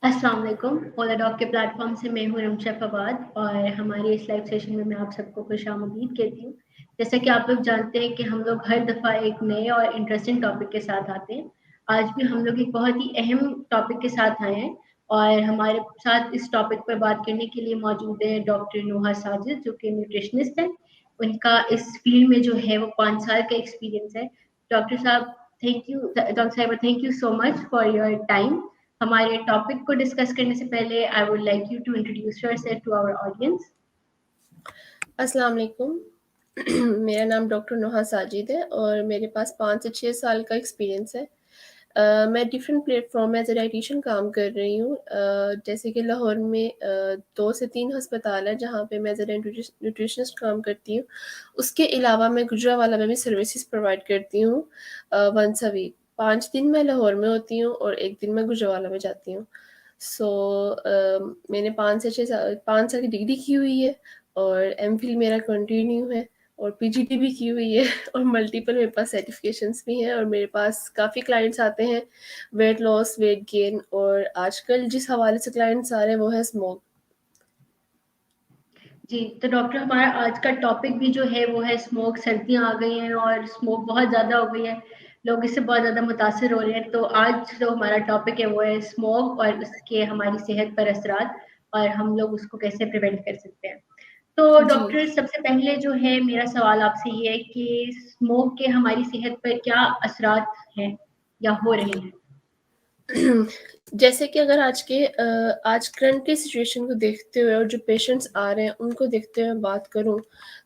अस्सलाम वालेकुम। ओला डॉग के प्लेटफॉर्म से मैं हूँ रमशा फवाद और हमारे इस लाइव सेशन में मैं आप सबको खुशामदीद कहती हूँ। जैसा कि आप लोग जानते हैं कि हम लोग हर दफ़ा एक नए और इंटरेस्टिंग टॉपिक के साथ आते हैं। आज भी हम लोग एक बहुत ही अहम टॉपिक के साथ आए हैं और हमारे साथ इस टॉपिक पर बात करने के लिए मौजूद है डॉक्टर नोहा साजिद, जो कि न्यूट्रिशनिस्ट हैं। उनका इस फील्ड में जो है वो 5 साल का एक्सपीरियंस है। डॉक्टर साहब, डॉक्टर साहिबा, thank you so much for your time. हमारे टॉपिक को डिस्कस करने से पहले I would like you to introduce yourself to our audience. अस्सलाम वालेकुम। मेरा नाम डॉक्टर नोहा साजिद है और मेरे पास 5 से 6 साल का एक्सपीरियंस है। मैं डिफरेंट प्लेटफॉर्म में एज ए डाइटिशियन काम कर रही हूँ। जैसे कि लाहौर में 2 से 3 अस्पताल है जहाँ पे मैं एज ए न्यूट्रिशनिस्ट काम करती हूँ। उसके अलावा मैं गुजरावाला में भी सर्विसेज प्रोवाइड करती हूँ वंस अ वीक। 5 दिन मैं लाहौर में होती हूँ और 1 दिन मैं गुजरावाला में जाती हूँ। सो मैंने 5 साल की डिग्री की हुई है और एमफिल मेरा कंटिन्यू है और पीजीटी भी की हुई है और मल्टीपल मेरे पास सर्टिफिकेशंस भी हैं और मेरे पास काफ़ी क्लाइंट्स आते हैं वेट लॉस, वेट गेन, और आजकल जिस हवाले से क्लाइंट्स आ रहे हैं वो है स्मोक। जी, तो डॉक्टर, हमारा आज का टॉपिक भी जो है वो है स्मोक। सर्दियाँ आ गई हैं और स्मोक बहुत ज़्यादा हो गई है, लोग इससे बहुत ज़्यादा मुतासर हो रहे हैं। तो आज जो हमारा टॉपिक है वो है स्मोक और उसके हमारी सेहत पर असरात और हम लोग उसको कैसे प्रिवेंट कर सकते हैं। तो जी। डॉक्टर, सबसे पहले जो है मेरा सवाल आपसे ये है कि स्मोक के हमारी सेहत पर क्या असरात हैं या हो रहे हैं? जैसे कि अगर आज करंट की सिचुएशन को देखते हुए और जो पेशेंट्स आ रहे हैं उनको देखते हुए बात करूं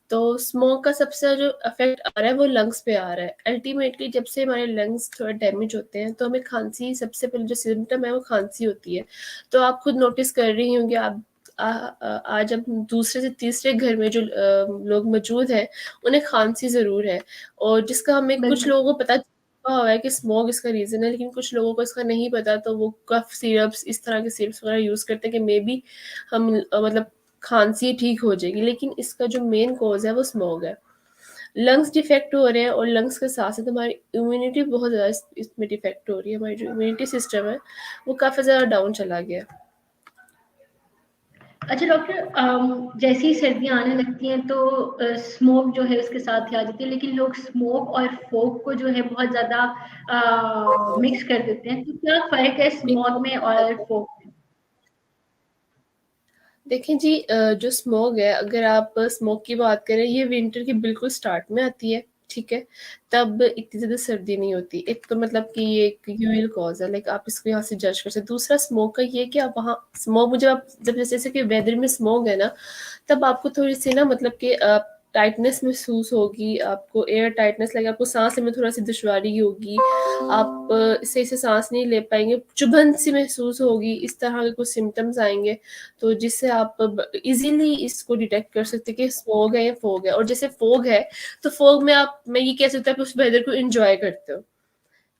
तो स्मोक का सबसे जो इफेक्ट आ रहा है वो लंग्स पे आ रहा है। अल्टीमेटली जब से हमारे लंग्स थोड़ा डैमेज होते हैं तो हमें खांसी, सबसे पहले जो सिम्टम है वो खांसी होती है। तो आप खुद नोटिस कर रही होंगी, आप आज अब दूसरे से तीसरे घर में जो लोग मौजूद हैं उन्हें खांसी ज़रूर है, और जिसका हमें कुछ बिल्कुल। लोगों को पता हुआ है कि स्मोक इसका रीज़न है, लेकिन कुछ लोगों को इसका नहीं पता, तो वो कफ सिरप्स, इस तरह के सिरप्स वगैरह यूज़ करते हैं कि मे बी हम मतलब खांसी ठीक हो जाएगी, लेकिन इसका जो मेन कॉज़ है वो स्मोक है। लंग्स डिफेक्ट हो रहे हैं और लंग्स के साथ-साथ हमारी इम्यूनिटी बहुत ज़्यादा इसमें डिफेक्ट हो रही है। हमारी जो इम्यूनिटी सिस्टम है वो काफ़ी ज़्यादा डाउन चला गया है। अच्छा डॉक्टर, जैसे ही सर्दियाँ आने लगती हैं तो स्मोक जो है उसके साथ ही आ जाती है, लेकिन लोग स्मोक और फोक को जो है बहुत ज़्यादा मिक्स कर देते हैं। तो क्या फ़र्क है स्मोक में और फोक में? देखिए जी, जो स्मोक है, अगर आप स्मोक की बात करें, ये विंटर के बिल्कुल स्टार्ट में आती है, ठीक है? तब इतनी ज़्यादा सर्दी नहीं होती। एक तो मतलब कि ये एक यूजुअल कॉज़ है, लाइक आप इसको यहाँ से जज कर सकते हैं। दूसरा स्मोक का ये है कि आप वहाँ स्मोक में जब जैसे कि वेदर में स्मोक है ना, तब आपको थोड़ी-सी ना मतलब कि टाइटनेस महसूस होगी, आपको एयर टाइटनेस लगेगा, आपको साँस लेने में थोड़ा-सी दुश्वारी होगी, आप सही से साँस नहीं ले पाएँगे, चुभन-सी महसूस होगी, इस तरह के कुछ सिम्पटम्स आएँगे। तो जिससे आप इजीली इसको डिटेक्ट कर सकते हैं कि स्मॉग है या फॉग है। और जैसे फॉग है तो फॉग में आप, मैं ये कह सकती हूँ, आप उस वेदर को एंजॉय करते हो।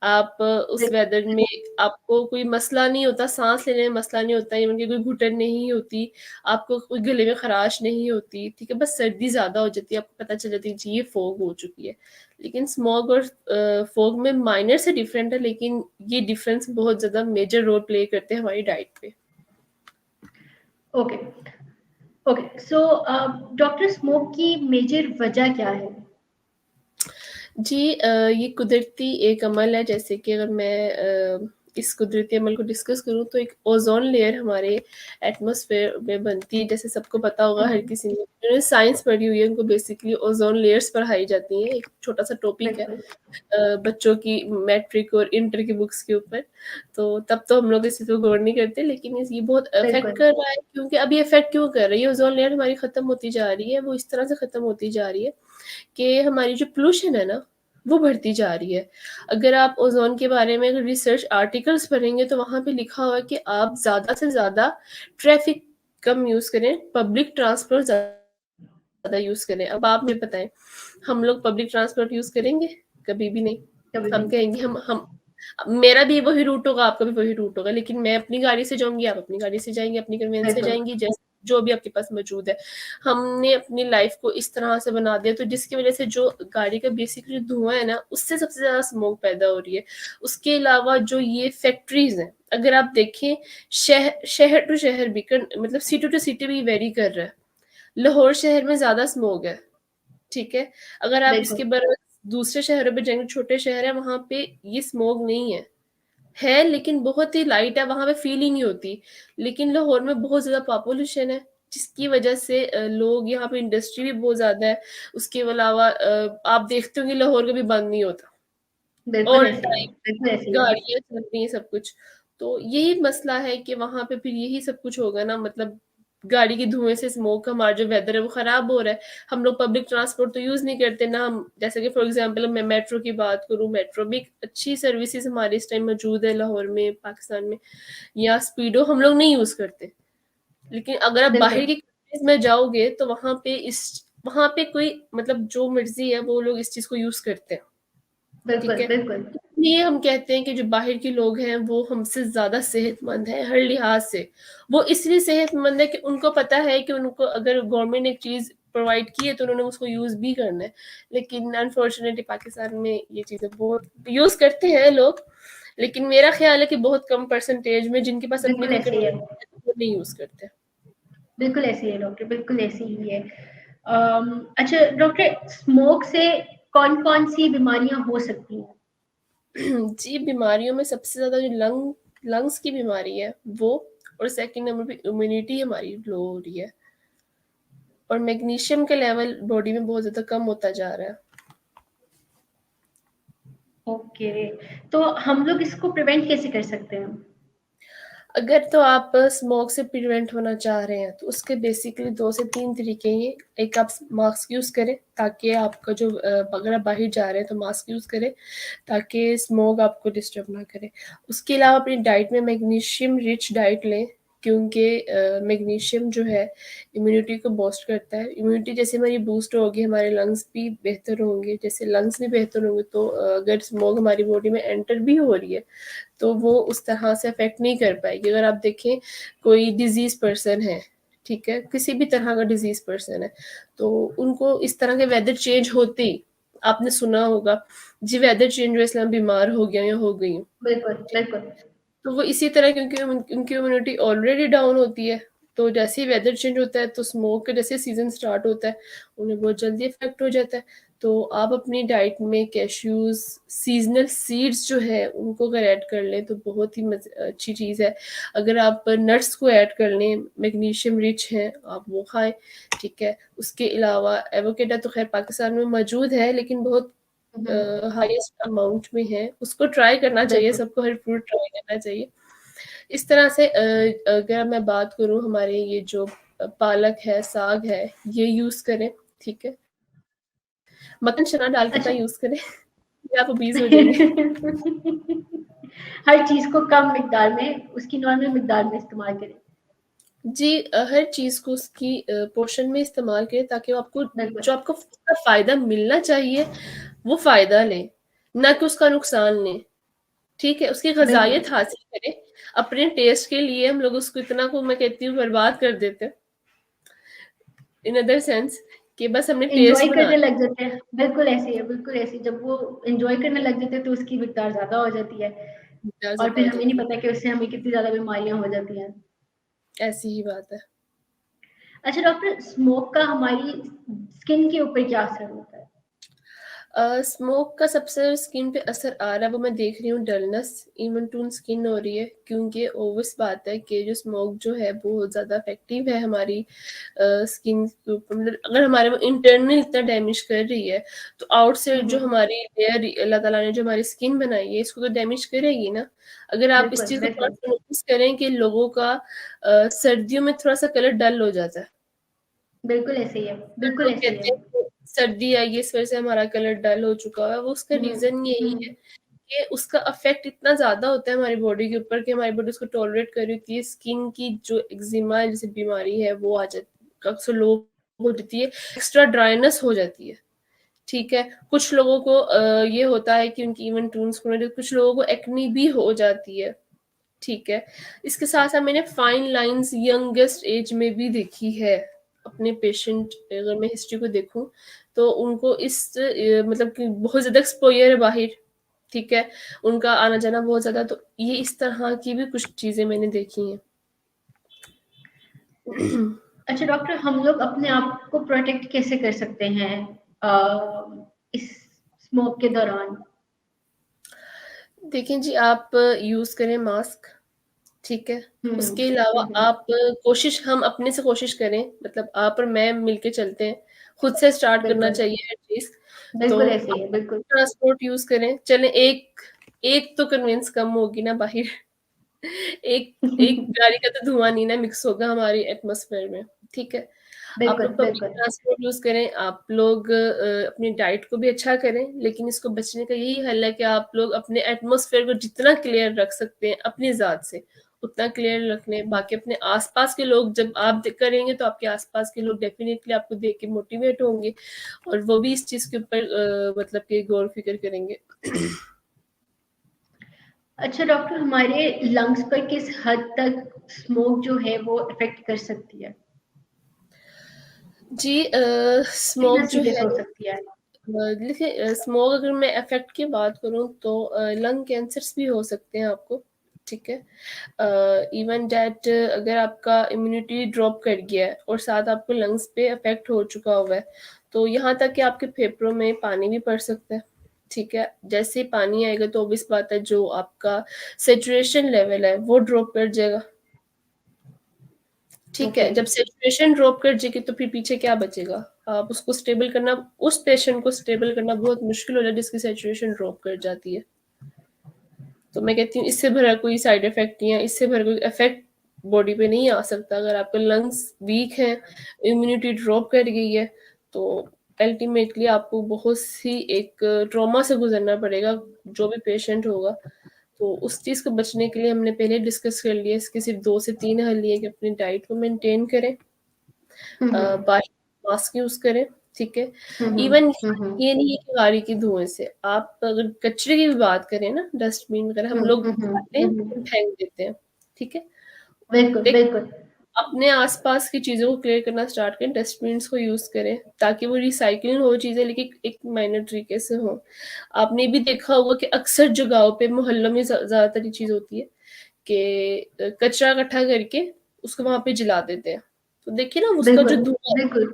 आप उस वेदर में आपको कोई मसला नहीं होता, सांस लेने में मसला नहीं होता, इवन कि कोई घुटन नहीं होती, आपको कोई गले में खराश नहीं होती, ठीक है? बस सर्दी ज्यादा हो जाती है, आपको पता चल जाती है जी ये फॉग हो चुकी है। लेकिन स्मॉग और फॉग में माइनर से डिफरेंट है, लेकिन ये डिफरेंस बहुत ज्यादा मेजर रोल प्ले करते हैं हमारी डाइट पे। Okay, okay. So doctor, smoke की मेजर वजह क्या है? जी, ये कुदरती एक अमल है। जैसे कि अगर मैं इस कुदरती अमल को डिस्कस करूँ तो एक ओज़ोन लेयर हमारे एटमॉस्फेयर में बनती है। जैसे सबको पता होगा, हर किसी ने जिन्होंने साइंस पढ़ी हुई है उनको बेसिकली ओज़ोन लेयर्स पढ़ाई जाती हैं। एक छोटा-सा टॉपिक है बिल्कुल। बच्चों की मैट्रिक और इंटर की बुक्स के ऊपर। तो तब तो हम लोग इस चीज़ पे गौर नहीं करते, लेकिन इस ये बहुत अफ़ेक्ट बिल्कुल। कर रहा है, क्योंकि अब ये अफ़ेक्ट क्यों कर रही है? ओज़ोन लेयर हमारी ख़त्म होती जा रही है, वो इस तरह से ख़त्म होती जा रही है कि हमारी जो पोल्यूशन है ना, वो बढ़ती जा रही है। अगर आप ओज़ोन के बारे में अगर रिसर्च आर्टिकल्स पढ़ेंगे तो वहाँ पे लिखा हुआ है कि आप ज़्यादा से ज़्यादा ट्रैफ़िक कम यूज़ करें, पब्लिक ट्रांसपोर्ट ज़्यादा यूज़ करें। अब आप मुझे बताएँ, हम लोग पब्लिक ट्रांसपोर्ट यूज़ करेंगे? कभी भी नहीं। कभी भी हम नहीं। कहेंगे हम मेरा भी वही रूट होगा, आपका भी वही रूट होगा, लेकिन मैं अपनी गाड़ी से जाऊँगी, आप अपनी गाड़ी से जाएँगे, अपनी कन्वेंस से बिल्कुल। जाएँगी। जो भी आपके पास मौजूद है, हमने अपनी लाइफ को इस तरह से बना दिया, तो जिसकी वजह से जो गाड़ी का बेसिकली धुआं है ना, उससे सबसे ज्यादा स्मोक पैदा हो रही है। उसके अलावा जो ये फैक्ट्रीज हैं, अगर आप देखें शहर टू शहर भी मतलब सिटी टू सिटी भी वेरी कर रहा है। लाहौर शहर में ज्यादा स्मोक है, ठीक है। अगर आप इसके बिल्कुल बरस दूसरे शहरों पे जाएंगे, छोटे शहर है, वहां पे ये स्मोक नहीं है लेकिन बहुत ही लाइट है, वहां पे फील ही नहीं होती। लेकिन लाहौर में बहुत ज्यादा पॉपुलेशन है, जिसकी वजह से लोग यहाँ पे, इंडस्ट्री भी बहुत ज्यादा है। उसके अलावा आप देखते होंगे लाहौर कभी बंद नहीं होता, बिल्कुल ऑल ऐसे ही है, टाइम बिल्कुल ऐसे ही है। गाड़ियां चल रही हैं, सब कुछ। तो यही मसला है कि वहां पे फिर यही सब कुछ होगा ना, मतलब गाड़ी की धुएं से स्मोक, हमारा जो वेदर है वो खराब हो रहा है। हम लोग पब्लिक ट्रांसपोर्ट तो यूज नहीं करते ना, हम जैसे कि फॉर एग्जांपल मैं मेट्रो की बात करूं, मेट्रो भी एक अच्छी सर्विसेज हमारे इस टाइम मौजूद है लाहौर में, पाकिस्तान में। या स्पीडो हम लोग नहीं यूज करते, लेकिन अगर आप बाहर बिल्कुल की कंट्रीज में जाओगे तो वहां पे कोई मतलब जो मर्जी है वो लोग इस चीज को यूज करते हैं, ठीक बिल्कुल है। बिल्कुल इसलिए हम कहते हैं कि जो बाहर के लोग हैं वो हमसे ज्यादा सेहतमंद है हर लिहाज से। वो इसलिए सेहतमंद है कि उनको पता है कि उनको अगर गवर्नमेंट ने एक चीज प्रोवाइड की है तो उन्होंने उसको यूज भी करना है। लेकिन अनफॉर्चुनेटली पाकिस्तान में ये चीजें बहुत यूज करते हैं लोग, लेकिन मेरा ख्याल है कि बहुत कम परसेंटेज में, जिनके पास अपनी बिल्कुल कोई ऐसे ही है, कंट्रोल वो नहीं यूज करते। बिल्कुल ऐसे ही है डॉक्टर, बिल्कुल ऐसे ही है। अच्छा डॉक्टर, स्मोक से कौन कौन सी बीमारियां हो सकती हैं? जी, बीमारियों में सबसे ज्यादा जो लंग्स की बीमारी है वो, और सेकंड नंबर पे इम्यूनिटी हमारी लो हो रही है, और मैग्नीशियम का लेवल बॉडी में बहुत ज्यादा कम होता जा रहा है। ओके, तो हम लोग इसको प्रिवेंट कैसे कर सकते हैं? अगर तो आप स्मोक से प्रिवेंट होना चाह रहे हैं तो उसके बेसिकली 2 से 3 तरीके हैं। एक, आप मास्क यूज करें, ताकि आपका जो अगर आप बाहर जा रहे हैं तो मास्क यूज करें ताकि स्मोक आपको डिस्टर्ब ना करे। उसके अलावा अपनी डाइट में मैग्नीशियम रिच डाइट लें, क्योंकि मैग्नीशियम जो है इम्यूनिटी को बूस्ट करता है। इम्यूनिटी जैसे हमारी बूस्ट होगी, हमारे लंग्स भी बेहतर होंगे। जैसे लंग्स भी बेहतर होंगे तो अगर स्मोक हमारी बॉडी में एंटर भी हो रही है तो वो उस तरह से अफेक्ट नहीं कर पाएगी। अगर आप देखें कोई डिजीज पर्सन है, ठीक है, किसी भी तरह का डिजीज पर्सन है, तो उनको इस तरह के वेदर चेंज होते ही, आपने सुना होगा जी वेदर चेंज हुआ इसलिए मैं बीमार हो गया या हो गई हूँ, बिल्कुल ठीक है। बिल्कुल तो वो इसी तरह, क्योंकि उनकी इम्यूनिटी ऑलरेडी डाउन होती है, तो जैसे ही वेदर चेंज होता है तो स्मोक का जैसे सीजन स्टार्ट होता है उन्हें बहुत जल्दी इफेक्ट हो जाता है। तो आप अपनी डाइट में कैश्यूज, सीजनल सीड्स जो है उनको अगर ऐड कर लें तो बहुत ही अच्छी चीज़ है। अगर आप नट्स को ऐड कर लें, मैग्नीशियम रिच हैं, आप वो खाएं, ठीक है। उसके अलावा एवोकेडो तो खैर पाकिस्तान में मौजूद है लेकिन बहुत हाईएस्ट अमाउंट में है, उसको ट्राई करना चाहिए, बिल्कुल सबको हर फ्रूट ट्राई करना चाहिए। इस तरह से अगर मैं बात करूं, हमारे ये जो पालक है, साग है, ये यूज करें, ठीक है। मक्खन चना डाल के अच्छा। ना यूज करें या आप ओबीज हो जाएंगे। हर चीज को कम मिकदार में, उसकी नॉर्मल मिकदार में इस्तेमाल करें। जी, हर चीज को उसकी पोर्शन में इस्तेमाल करें ताकि वो आपको बिल्कुल जो आपको उसका फायदा मिलना चाहिए वो फायदा लें, ना कि उसका नुकसान लें, ठीक है। उसकी बिल्कुल, ग़ज़ाइयत हासिल करें। अपने टेस्ट के लिए हम लोग उसको इतना को मैं कहती हूँ बर्बाद कर देते हैं, इन अदर सेंस कि बस हमने टेस्ट एंजॉय बना करने लग जाते हैं, बिल्कुल ऐसे ही है, बिल्कुल ऐसे ही। जब वो एंजॉय करने लग जाते हैं तो उसकी मिकदार ज्यादा हो जाती है, लिया, और ज़्यादा फिर हो हमें नहीं जाती है। पता कि उससे हमें कितनी ज्यादा बीमारियां हो जाती हैं। ऐसी ही बात है। अच्छा डॉक्टर, स्मोक का हमारी स्किन के ऊपर क्या असर होता है? स्मोक का सबसे स्किन पे असर आ रहा है वो मैं देख रही हूँ, डलनेस, इवन टून स्किन हो रही है, क्योंकि ओवस बात है कि जो स्मोक जो है बहुत ज़्यादा इफेक्टिव है हमारी स्किन के ऊपर। मतलब अगर हमारे वो इंटरनल इतना डैमेज कर रही है तो आउटसाइड जो हम्म, हमारी लेयर अल्लाह ताला ने जो हमारी स्किन बनाई है इसको तो डैमेज करेगी ना। अगर आप इस बिल्कुल चीज़ को थोड़ा बिल्कुल सा नोटिस करें कि लोगों का सर्दियों में थोड़ा सा कलर डल हो जाता है। बिल्कुल ऐसे ही है, बिल्कुल लोग ऐसे ही है। कहते हैं कि सर्दी आई है इस वजह से हमारा कलर डल हो चुका है, वो उसका रीजन यही है हम्म, कि उसका इफेक्ट इतना ज्यादा होता है हमारी बॉडी के ऊपर कि हमारी बॉडी उसको टॉलरेट कर रही होती है। स्किन की जो एक्जिमा जैसे बीमारी है वो आ जाती, अक्सर लोग हो जाती है, एक्स्ट्रा ड्राइनेस हो जाती है, ठीक है। कुछ लोगों को ये होता है कि उनकी इवन टून्स, कुछ लोगों को एक्नी भी हो जाती है, ठीक है। इसके साथ-साथ मैंने फाइन लाइन्स यंगेस्ट एज में भी देखी है। अपने पेशेंट अगर मैं हिस्ट्री को देखूँ, तो उनको इस मतलब कि बहुत ज़्यादा एक्सपोज़र है बाहिर, ठीक है? उनका आना-जाना बहुत ज़्यादा, तो ये इस तरह की भी कुछ चीज़ें मैंने देखी हैं। अच्छा डॉक्टर, हम लोग अपने आप को प्रोटेक्ट कैसे कर सकते हैं इस स्मोक के दौरान? देखिए जी, आप यूज़ करें मास्क, ठीक है? हुँ, उसके अलावा हुँ, हुँ। आप हम अपने से कोशिश करें, मतलब आप और मैं मिलके चलते हैं, खुद से स्टार्ट करना बिल्कुल, चाहिए एटलीस्ट। तो बिल्कुल ऐसे ही है, अपना बिल्कुल। ट्रांसपोर्ट यूज़ करें, चलें एक एक तो कन्वेंस कम होगी ना बाहिर। एक एक गाड़ी का तो धुआँ नहीं ना मिक्स होगा हमारी एटमॉस्फेयर में, ठीक है? आप बिल्कुल, लोग पब्लिक बिल्कुल। ट्रांसपोर्ट यूज़ करें, आप लोग अपनी डाइट को भी अच्छा करें, लेकिन इसको बचने का यही हल है कि आप लोग अपने एटमॉस्फेयर को जितना क्लियर रख सकते हैं अपनी ज़ात से, उतना क्लियर रख लें। बाकी अपने आस-पास के लोग जब आप करेंगे, तो आपके आस-पास के लोग डेफ़िनिटली आपको देख के मोटिवेट होंगे और वो भी इस चीज़ के ऊपर मतलब कि गौर-फ़िक्र करेंगे। अच्छा डॉक्टर, हमारे लंग्स पर किस हद तक स्मोक जो है वो इफ़ेक्ट कर सकती है? जी कितना स्मोक जो सीरियस है, हो सकती है? देखिए स्मोक अगर मैं इफ़ेक्ट की बात करूँ, तो लंग कैंसर्स भी हो सकते हैं आपको, ठीक है? इवन दैट अगर आपका इम्यूनिटी ड्रॉप कर गया है और साथ आपको लंग्स पे इफ़ेक्ट हो चुका हुआ है, तो यहाँ तक कि आपके फेफड़ों में पानी भी पड़ सकता है, ठीक है? जैसे ही पानी आएगा, तो ऑब्वियस बात है जो आपका सैचुरेशन लेवल है वो ड्रॉप कर जाएगा, ठीक ओके, है? जब सैचुरेशन ड्रॉप कर जाएगी, तो फिर पीछे क्या बचेगा? आप उसको स्टेबल करना उस पेशेंट को स्टेबल करना बहुत मुश्किल हो जाता है जिसकी सैचुरेशन ड्रॉप कर जाती है। तो मैं कहती हूँ इससे भरा कोई साइड इफ़ेक्ट नहीं है, इससे भरा कोई इफ़ेक्ट बॉडी पे नहीं आ सकता। अगर आपके लंग्स वीक हैं, इम्यूनिटी ड्रॉप कर गई है, तो अल्टीमेटली आपको बहुत सी एक ट्रॉमा से गुज़रना पड़ेगा, जो भी पेशेंट होगा। तो उस चीज़ को बचने के लिए हमने पहले डिस्कस कर लिया, इसके सिर्फ़ 2 से 3 हल ये हैं कि अपनी डाइट को मेंटेन करें, हुँ, हुँ। बाकी मास्क यूज़ करें, ठीक है? हुँ, हुँ। इवन हुँ, हुँ। ये नहीं है कि गाड़ी के धुएँ से, आप अगर कचरे की भी बात करें ना, डस्टबिन वगैरह हम हुँ, लोग हुँ, हुँ। उठाते हुँ, हैं, हुँ। फेंक देते हैं, ठीक है? बिल्कुल, एक बिल्कुल। अपने आस-पास की चीज़ों को क्लियर करना स्टार्ट करें, डस्टबिन्स को यूज़ करें, ताकि वो रिसाइकिल हो चीज़ें, लेकिन एक माइनर तरीके से हो। आपने भी देखा होगा कि अक्सर जगहों पे मोहल्लों में ज़्यादातर ये चीज़ होती है कि कचरा इकट्ठा करके उसको वहाँ पे जला देते हैं। तो देखिए ना बिल्कुल, बिल्कुल।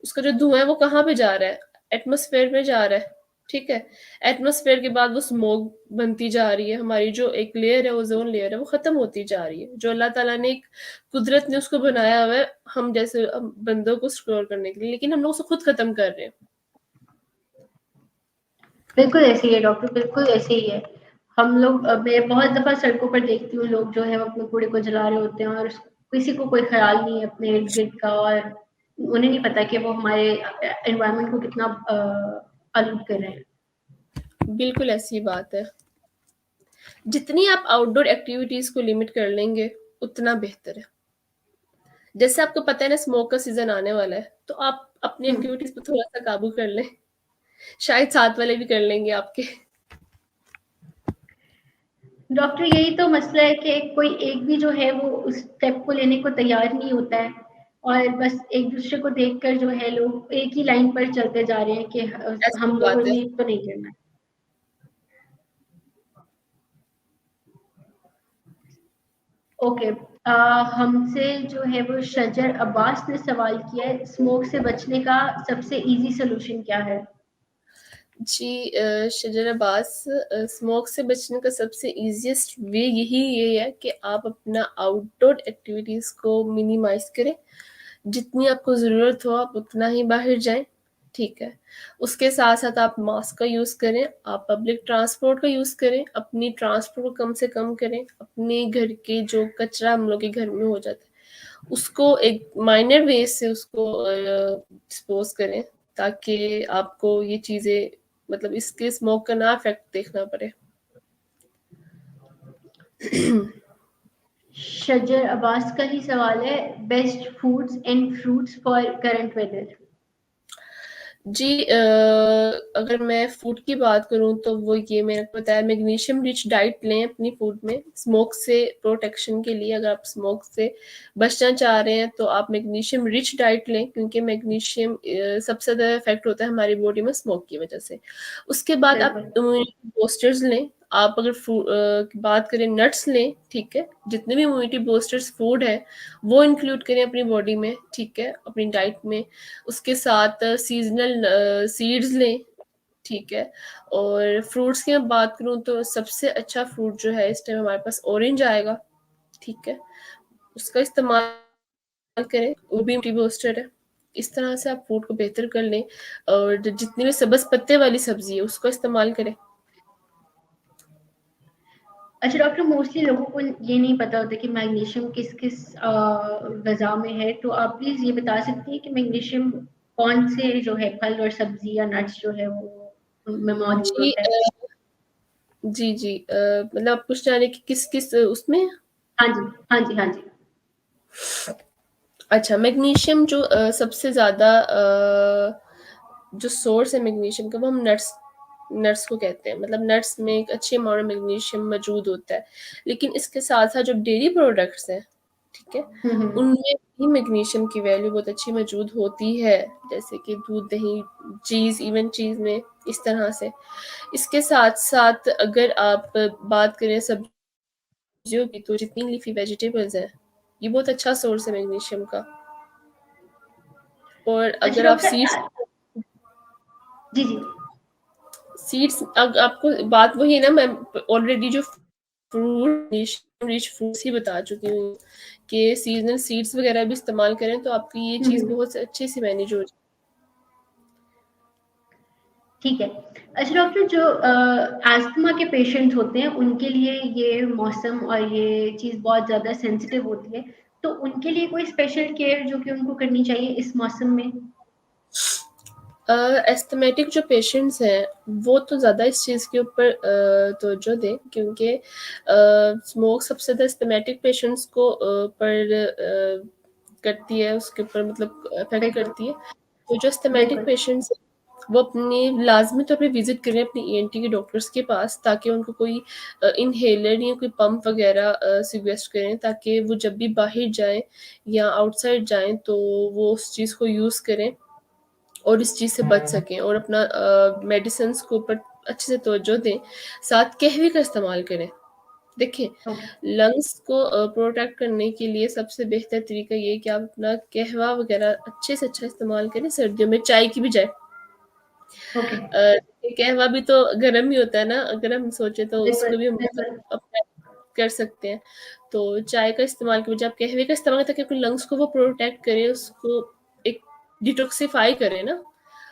उसका जो धुआँ है वो कहाँ पे जा रहा है? एटमॉस्फेयर में जा रहा है, ठीक है? एटमॉस्फेयर के बाद वो स्मोक बनती जा रही है, हमारी जो एक लेयर है, ओज़ोन लेयर है, वो ख़त्म होती जा रही है। जो अल्लाह ताला ने एक कुदरत ने उसको बनाया हुआ है, हम जैसे बंदों को सिक्योर करने के लिए, लेकिन हम लोग उसको खुद ख़त्म कर रहे हैं। बिल्कुल ऐसे ही है डॉक्टर, बिल्कुल ऐसे ही है। हम लोग मैं बहुत दफ़ा सड़कों पर देखती हूँ लोग जो है वो अपने कूड़े को जला रहे होते हैं और किसी को कोई ख़्याल नहीं है अपने इर्द-गिर्द का और उन्हें नहीं पता कि वो हमारे एनवायरनमेंट को कितना आलूद कर रहे हैं। बिल्कुल ऐसी बात है। जितनी आप आउटडोर एक्टिविटीज़ को लिमिट कर लेंगे, उतना बेहतर है। जैसे आपको पता है ना स्मोक का सीज़न आने वाला है, तो आप अपनी हुँ। एक्टिविटीज़ पे थोड़ा-सा काबू कर लें। शायद साथ वाले भी कर लेंगे आपके। डॉक्टर यही तो मसला है कि कोई एक भी जो है वो उस स्टेप को लेने को तैयार नहीं होता है और बस एक-दूसरे को देखकर जो है लोग एक ही लाइन पर चलते जा रहे हैं कि ऐसी हम लोगों बात है। ने तो नहीं करना है। ओके हमसे जो है वो शजर अब्बास ने सवाल किया है स्मोक से बचने का सबसे ईज़ी सॉल्यूशन क्या है? जी शजर अब्बास स्मोक से बचने का सबसे ईज़ीएस्ट वे ये है कि आप अपना आउटडोर एक्टिविटीज़ को मिनिमाइज़ करें। जितनी आपको ज़रूरत हो आप उतना ही बाहर जाएँ, ठीक है। उसके साथ-साथ आप मास्क का यूज़ करें, आप पब्लिक ट्रांसपोर्ट का यूज़ करें, अपनी ट्रांसपोर्ट को कम से कम करें, अपने घर के जो कचरा हम लोग के घर में हो जाता है, उसको एक माइनर वे से उसको डिस्पोज़ करें, ताकि आपको ये चीज़ें मतलब इसके स्मोक का ना इफ़ेक्ट देखना पड़े। शजर अब्बास का ही सवाल है best foods and fruits for current weather. जी अगर मैं फूड की बात करूँ तो वो ये मैंने आपको बताया, मैग्नीशियम रिच डाइट लें अपनी फूड में स्मोक से प्रोटेक्शन के लिए। अगर आप स्मोक से बचना चाह रहे हैं तो आप मैग्नीशियम रिच डाइट लें, क्योंकि मैग्नीशियम सबसे ज़्यादा इफेक्ट होता है हमारी बॉडी में स्मोक की वजह से। उसके बाद आप बिल्कुल। इम्यूनिटी बूस्टर्स लें। आप अगर की बात करें, नट्स लें, ठीक है। जितने भी इम्यूनिटी बूस्टर्स फूड है वो इंक्लूड करें अपनी बॉडी में, ठीक है, अपनी डाइट में। उसके साथ सीजनल सीड्स लें, ठीक है। और फ्रूट्स की मैं बात करूँ तो सबसे अच्छा फ्रूट जो है इस टाइम हमारे पास ऑरेंज आएगा, ठीक है। उसका इस्तेमाल करें, वो भी इम्यूनिटी बूस्टर है। इस तरह से आप फूड को बेहतर कर लें, और जितनी भी सब्ज पत्ते वाली सब्जी है उसको इस्तेमाल करें। अच्छा डॉक्टर, मोस्टली लोगों को ये नहीं पता होता कि मैग्नीशियम किस किस गज़ा में है, तो आप प्लीज ये बता सकती हैं कि मैग्नीशियम कौन से जो है फल और सब्जी या नट्स जो है वो में मौजूद जी होता है? जी मतलब आप पूछ रहे हैं कि किस किस उसमें। हाँ जी, हाँ जी, हाँ जी। अच्छा, मैग्नीशियम जो सबसे ज़्यादा जो सोर्स है मैग्नीशियम का वो हम नट्स नट्स को कहते हैं। मतलब नट्स में एक अच्छी अमाउंट में मैग्नीशियम मौजूद होता है। लेकिन इसके साथ साथ जो डेयरी प्रोडक्ट्स हैं, ठीक है, हम्म। उनमें भी मैग्नीशियम की वैल्यू बहुत अच्छी मौजूद होती है, जैसे कि दूध, दही, चीज़, इवन चीज़ में इस तरह से। इसके साथ साथ अगर आप बात करें सब्जियों की, तो जितनी लीफी वेजिटेबल्स हैं ये बहुत अच्छा सोर्स है मैग्नीशियम का। और अच्छा अगर आप डॉक्टर, सीड्स जी जी। सीड्स आपको बात वही है ना, मैं ऑलरेडी जो फ्रूट रिच फ्रूट्स ही बता चुकी हूँ कि सीजनल सीड्स वगैरह भी इस्तेमाल करें तो आपकी ये चीज़ हम्म। बहुत अच्छे से मैनेज हो जाए। ठीक है। अच्छा डॉक्टर, जो अस्थमा के पेशेंट्स होते हैं उनके लिए ये मौसम और ये चीज़ बहुत ज़्यादा सेंसिटिव होती है, तो उनके लिए कोई स्पेशल केयर जो कि उनको करनी चाहिए इस मौसम में? एस्थमेटिक जो पेशेंट्स हैं वो तो ज़्यादा इस चीज़ के ऊपर तवज्जो दें, क्योंकि स्मोक सबसे ज़्यादा एस्थमेटिक पेशेंट्स को पर करती है, उसके ऊपर मतलब अफेक्ट बिल्कुल, करती है। तो जो एस्थमेटिक बिल्कुल। पेशेंट्स वो अपनी लाजमी तौर पे विजिट करें अपनी ईएनटी के डॉक्टर्स के पास, ताकि उनको कोई इनहेलर या कोई पंप वगैरह सजेस्ट करें, ताकि वो जब भी बाहर जाएं या आउटसाइड जाएं तो वो उस चीज़ को यूज़ करें और इस चीज़ से बच सकें, और अपना मेडिसिन के ऊपर अच्छे से तवज्जो दें। साथ कहवे का इस्तेमाल करें। देखिए, ओके, लंग्स को प्रोटेक्ट करने के लिए सबसे बेहतर तरीका ये है कि आप अपना कहवा वगैरह अच्छे से अच्छा इस्तेमाल करें, सर्दियों में चाय की बजाय। ओके। कहवा भी तो गर्म ही होता है ना, अगर हम सोचे तो बिल्कुल, उसको भी हम बिल्कुल। मतलब अप्लाई कर सकते हैं। तो चाय का इस्तेमाल की बजाय आप कहवे का इस्तेमाल करें, ताकि अपने लंग्स को वो प्रोटेक्ट करे, उसको एक डिटॉक्सिफाई करे ना।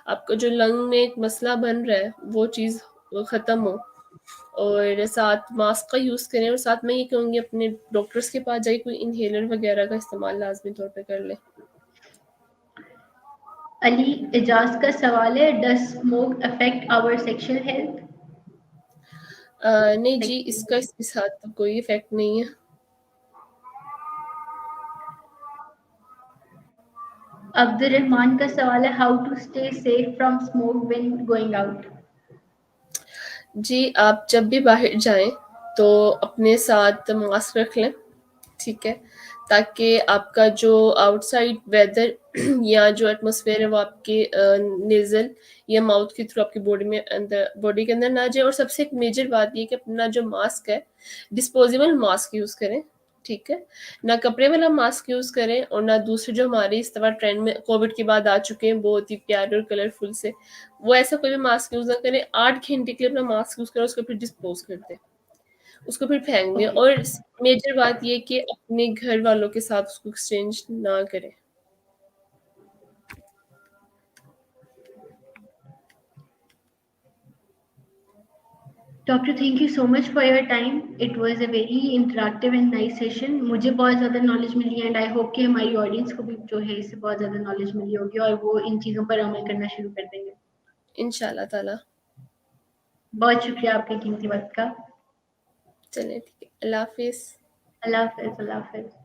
आपका जो लंग में एक मसला बन रहा है वो चीज़ ख़त्म हो। और साथ मास्क का यूज़ करें, और साथ मैं ये कहूँगी अपने डॉक्टर्स के पास जाइए, कोई इनहेलर वगैरह का इस्तेमाल लाज़मी तौर पे कर लें। अली एजाज का सवाल है, does smoke affect our sexual health? नहीं जी, इसका लाइक, इस हद तक कोई इफ़ेक्ट नहीं है। अब्दुल रहमान का सवाल है, how to stay safe from smoke when going out? जी, आप जब भी बाहर जाएँ तो अपने साथ मास्क रख लें, ठीक है? ताकि आपका जो आउटसाइड वेदर या जो एटमॉस्फेयर है वो आपके नेज़ल या माउथ के थ्रू आपकी बॉडी के अंदर ना जाए। और सबसे एक मेजर बात ये है कि अपना जो मास्क है, डिस्पोजेबल मास्क यूज़ करें, ठीक है? ना कपड़े वाला मास्क यूज़ करें, और ना दूसरे जो हमारे इस दफ़ा ट्रेंड में कोविड के बाद आ चुके हैं बहुत ही प्यारे और कलरफुल से, वो ऐसा कोई भी मास्क यूज़ ना करें। 8 घंटे के लिए अपना मास्क यूज़ करें, उसको फिर डिस्पोज़ कर दें। उसको फिर फेंक दें, ओके। और मेजर बात ये है कि अपने घर वालों के साथ उसको एक्सचेंज ना करें। Doctor, thank you so much for your time. It was a very interactive and nice session. मुझे बहुत ज़्यादा नॉलेज मिली, एंड आई होप कि हमारी ऑडियंस को भी जो है इससे बहुत ज़्यादा नॉलेज मिली होगी और वो इन चीज़ों पर अमल करना शुरू कर देंगे। इंशाल्लाह ताला। बहुत शुक्रिया आपके कीमती वक्त का। चलें, ठीक है। अल्लाह हाफ़िज़। अल्लाह हाफ़िज़, अल्लाह हाफ़िज़।